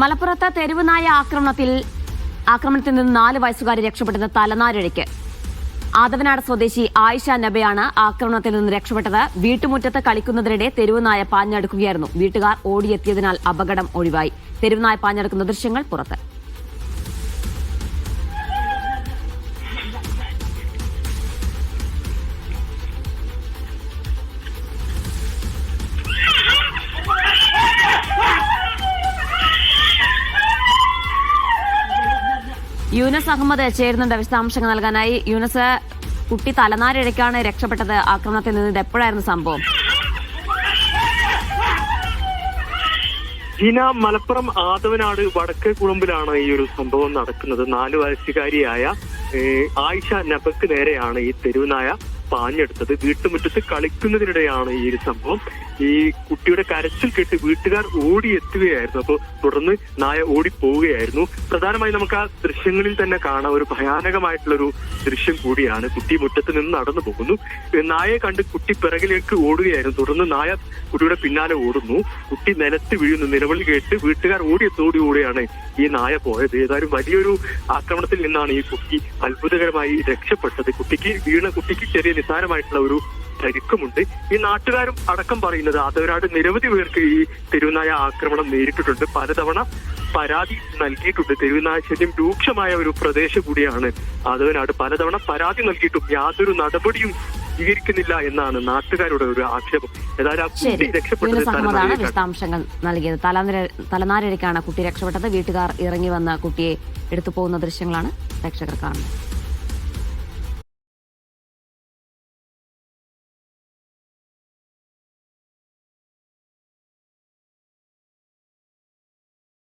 മലപ്പുറത്ത് തെരുവുനായ ആക്രമണത്തിൽ നിന്ന് 4 വയസ്സുകാരി രക്ഷപ്പെട്ടത് തലനാരിഴയ്ക്ക്. ആദവനാട് സ്വദേശി ആയിഷ നബയാണ് ആക്രമണത്തിൽ നിന്ന് രക്ഷപ്പെട്ടത്. വീട്ടുമുറ്റത്ത് കളിക്കുന്നതിനിടെ തെരുവുനായ പാഞ്ഞടുക്കുകയായിരുന്നു. വീട്ടുകാർ ഓടിയെത്തിയതിനാൽ അപകടം ഒഴിവായി. തെരുവുനായ പാഞ്ഞടുക്കുന്ന ദൃശ്യങ്ങൾ പുറത്ത്. യൂനസ് അഹമ്മദ് ചേരുന്നുണ്ട് വിശദാംശങ്ങൾ നൽകാനായി. യൂനസ്, കുട്ടി തലനാരിഴയ്ക്കാണ് രക്ഷപ്പെട്ടത് ആക്രമണത്തിൽ നിന്ന്. ഇത് എപ്പോഴായിരുന്നു സംഭവം? ജീന, മലപ്പുറം ആദവനാട് വടക്കേ കുളമ്പിലാണ് ഈ ഒരു സംഭവം നടക്കുന്നത്. 4 വയസ്സുകാരിയായ ആയിഷ നബക്ക് നേരെയാണ് ഈ തെരുവുനായ പാഞ്ഞെടുത്തത്. വീട്ടുമുറ്റത്ത് കളിക്കുന്നതിനിടെയാണ് ഈ ഒരു സംഭവം. ഈ കുട്ടിയുടെ കരച്ചിൽ കേട്ട് വീട്ടുകാർ ഓടിയെത്തുകയായിരുന്നു. അപ്പോൾ തുടർന്ന് നായ ഓടിപ്പോവുകയായിരുന്നു. പ്രധാനമായി നമുക്ക് ആ ദൃശ്യങ്ങളിൽ തന്നെ കാണാം, ഒരു ഭയാനകമായിട്ടുള്ളൊരു ദൃശ്യം കൂടിയാണ്. കുട്ടി മുറ്റത്ത് നിന്ന് നടന്നു പോകുന്നു. നായയെ കണ്ട് കുട്ടി പിറകിലേക്ക് ഓടുകയായിരുന്നു. തുടർന്ന് നായ കുട്ടിയുടെ പിന്നാലെ ഓടുന്നു. കുട്ടി നിലത്ത് വീഴുന്നു. നിലവിളി കേട്ട് വീട്ടുകാർ ഓടിയെത്തോടുകൂടിയാണ് ഈ നായ പോയത്. ഏതായാലും വലിയൊരു ആക്രമണത്തിൽ നിന്നാണ് ഈ കുട്ടി അത്ഭുതകരമായി രക്ഷപ്പെട്ടത്. കുട്ടിക്ക് ചെറിയ നിസ്സാരമായിട്ടുള്ള ഒരു പരിക്കുമുണ്ട്. ഈ നാട്ടുകാരും അടക്കം പറയുന്നത് ആദവനാട് നിരവധി പേർക്ക് ഈ തെരുവുനായ ആക്രമണം നേരിട്ടിട്ടുണ്ട്. പലതവണ പരാതി നൽകിയിട്ടുണ്ട്. തെരുവുനായ ശല്യം രൂക്ഷമായ ഒരു പ്രദേശം കൂടിയാണ് ആദവനാട്. പലതവണ പരാതി നൽകിയിട്ടും യാതൊരു നടപടിയും സ്വീകരിക്കുന്നില്ല എന്നാണ് നാട്ടുകാരുടെ ഒരു ആക്ഷേപം. ഏതായാലും കുട്ടി രക്ഷപ്പെട്ടത് വിശദാംശങ്ങൾ നൽകിയത്. തലനാരിഴയ്ക്കാണ് കുട്ടി രക്ഷപ്പെട്ടത്. വീട്ടുകാർ ഇറങ്ങി വന്ന കുട്ടിയെ എടുത്തു പോകുന്ന ദൃശ്യങ്ങളാണ് പ്രേക്ഷകർ കാണുന്നത്.